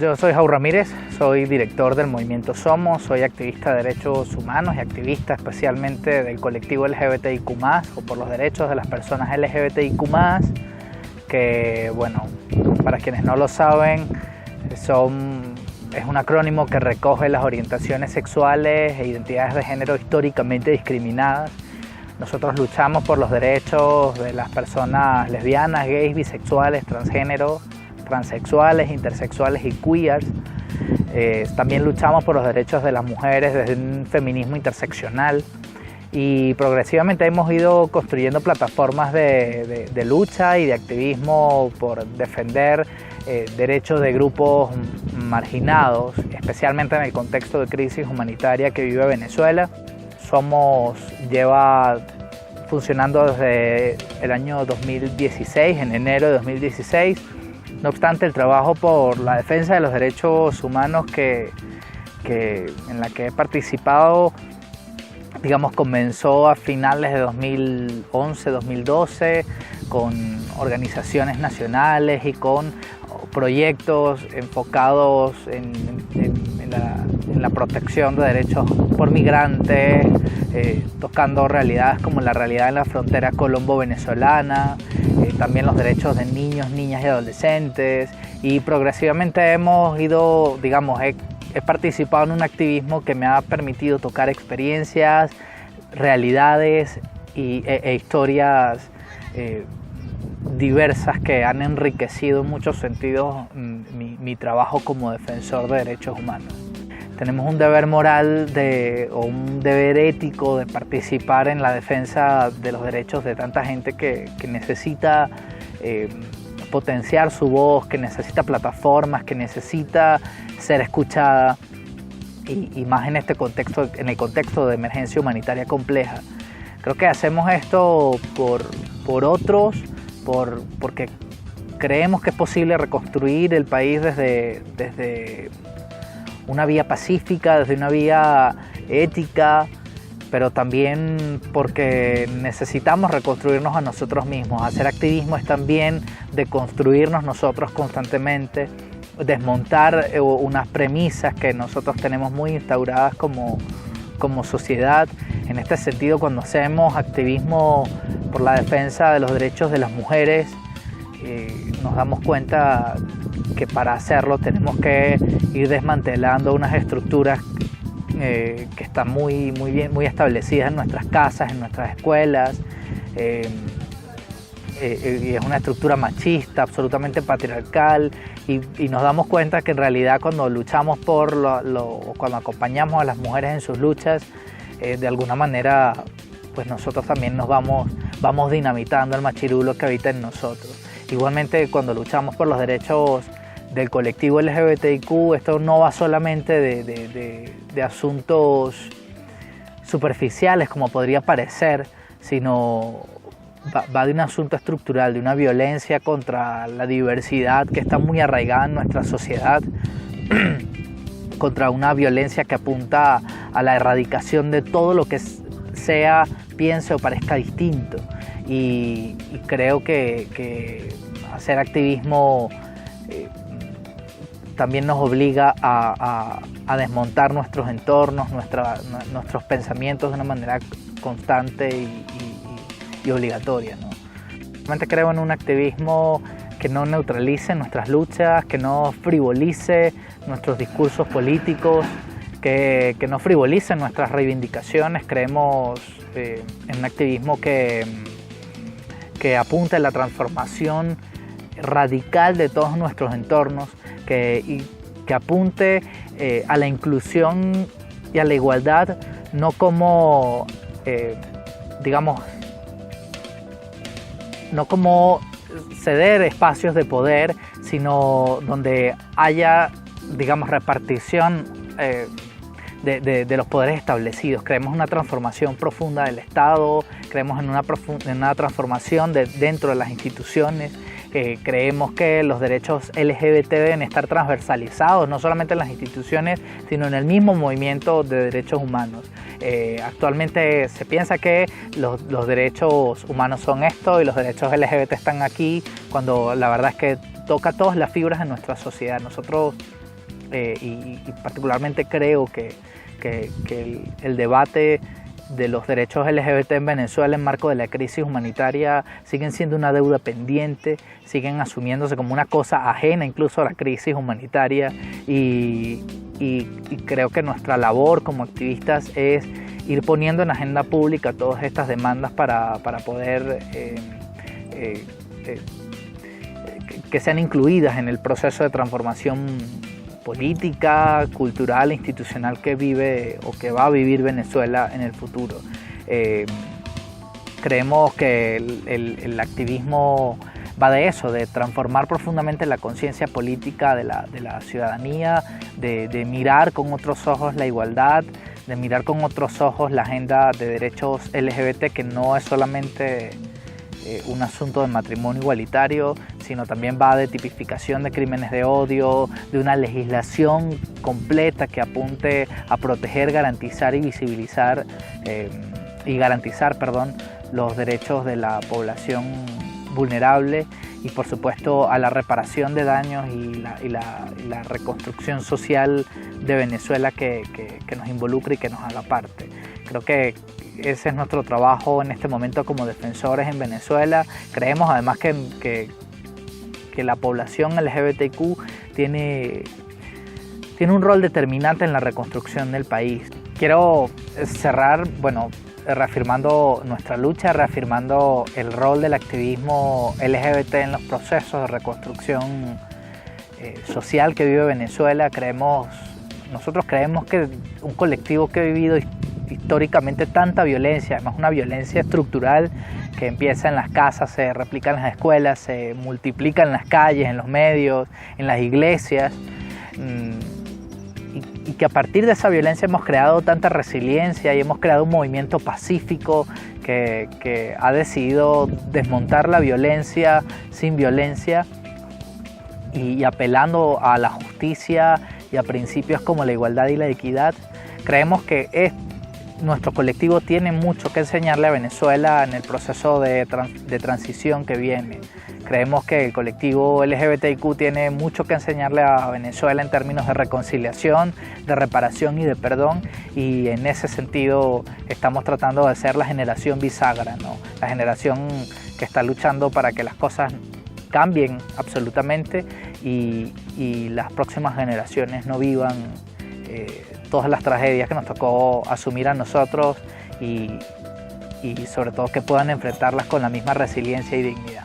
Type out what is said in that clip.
Yo soy Jau Ramírez, soy director del movimiento Somos, soy activista de derechos humanos y activista especialmente del colectivo LGBTIQ+, o por los derechos de las personas LGBTIQ+, que, bueno, para quienes no lo saben, es un acrónimo que recoge las orientaciones sexuales e identidades de género históricamente discriminadas. Nosotros luchamos por los derechos de las personas lesbianas, gays, bisexuales, transgénero, transexuales, intersexuales y queers. También luchamos por los derechos de las mujeres desde un feminismo interseccional y progresivamente hemos ido construyendo plataformas de lucha y de activismo por defender derechos de grupos marginados, especialmente en el contexto de crisis humanitaria que vive Venezuela. Somos lleva funcionando desde el año 2016, en enero de 2016. No obstante, el trabajo por la defensa de los derechos humanos en la que he participado, digamos, comenzó a finales de 2011-2012 con organizaciones nacionales y con proyectos enfocados en la protección de derechos por migrantes, tocando realidades como la realidad en la frontera colombo-venezolana, también los derechos de niños, niñas y adolescentes, y progresivamente hemos ido, digamos, he participado en un activismo que me ha permitido tocar experiencias, realidades e historias diversas que han enriquecido en muchos sentidos mi trabajo como defensor de derechos humanos. Tenemos un deber moral o un deber ético de participar en la defensa de los derechos de tanta gente que necesita potenciar su voz, que necesita plataformas, que necesita ser escuchada y más en este contexto, en el contexto de emergencia humanitaria compleja. Creo que hacemos esto por otros, porque creemos que es posible reconstruir el país desde una vía pacífica, desde una vía ética, pero también porque necesitamos reconstruirnos a nosotros mismos. Hacer activismo es también deconstruirnos nosotros constantemente, desmontar unas premisas que nosotros tenemos muy instauradas como sociedad. En este sentido, cuando hacemos activismo por la defensa de los derechos de las mujeres, nos damos cuenta que para hacerlo tenemos que ir desmantelando unas estructuras que están muy bien establecidas en nuestras casas, en nuestras escuelas. Y es una estructura machista, absolutamente patriarcal, y nos damos cuenta que en realidad cuando luchamos cuando acompañamos a las mujeres en sus luchas, de alguna manera pues nosotros también nos vamos dinamitando el machirulo que habita en nosotros. Igualmente, cuando luchamos por los derechos del colectivo LGBTIQ, esto no va solamente de asuntos superficiales como podría parecer, sino va de un asunto estructural, de una violencia contra la diversidad que está muy arraigada en nuestra sociedad, contra una violencia que apunta a la erradicación de todo lo que sea, piense o parezca distinto. Y creo que hacer activismo también nos obliga a desmontar nuestros entornos, nuestros pensamientos de una manera constante y obligatoria, ¿no? Realmente creo en un activismo que no neutralice nuestras luchas, que no frivolice nuestros discursos políticos, que no frivolice nuestras reivindicaciones. Creemos en un activismo que apunta a la transformación radical de todos nuestros entornos, que apunte a la inclusión y a la igualdad, no como, no como ceder espacios de poder, sino donde haya, repartición de los poderes establecidos. Creemos en una transformación profunda del Estado, creemos en una transformación dentro de las instituciones. Creemos que los derechos LGBT deben estar transversalizados, no solamente en las instituciones, sino en el mismo movimiento de derechos humanos. Actualmente se piensa que los derechos humanos son esto y los derechos LGBT están aquí, cuando la verdad es que toca todas las fibras de nuestra sociedad. Nosotros y particularmente creo que el debate de los derechos LGBT en Venezuela en marco de la crisis humanitaria siguen siendo una deuda pendiente, siguen asumiéndose como una cosa ajena incluso a la crisis humanitaria y creo que nuestra labor como activistas es ir poniendo en agenda pública todas estas demandas para poder que sean incluidas en el proceso de transformación política, cultural e institucional que vive o que va a vivir Venezuela en el futuro. Creemos que el activismo va de eso, de transformar profundamente la conciencia política de la ciudadanía, de mirar con otros ojos la igualdad, de mirar con otros ojos la agenda de derechos LGBT, que no es solamente un asunto de matrimonio igualitario, sino también va de tipificación de crímenes de odio, de una legislación completa que apunte a proteger, garantizar y visibilizar los derechos de la población vulnerable y por supuesto a la reparación de daños y la reconstrucción social de Venezuela que nos involucre y que nos haga parte. Creo que ese es nuestro trabajo en este momento como defensores en Venezuela. Creemos además que la población LGBTQ tiene un rol determinante en la reconstrucción del país. Quiero cerrar, reafirmando nuestra lucha, reafirmando el rol del activismo LGBT en los procesos de reconstrucción social que vive Venezuela. Nosotros creemos que un colectivo que ha vivido históricamente tanta violencia, además una violencia estructural que empieza en las casas, se replica en las escuelas, se multiplica en las calles, en los medios, en las iglesias, y que a partir de esa violencia hemos creado tanta resiliencia y hemos creado un movimiento pacífico que ha decidido desmontar la violencia sin violencia y apelando a la justicia y a principios como la igualdad y la equidad. Creemos que nuestro colectivo tiene mucho que enseñarle a Venezuela en el proceso de transición que viene. Creemos que el colectivo LGBTIQ tiene mucho que enseñarle a Venezuela en términos de reconciliación, de reparación y de perdón, y en ese sentido estamos tratando de ser la generación bisagra, ¿no? La generación que está luchando para que las cosas cambien absolutamente y las próximas generaciones no vivan todas las tragedias que nos tocó asumir a nosotros y sobre todo que puedan enfrentarlas con la misma resiliencia y dignidad.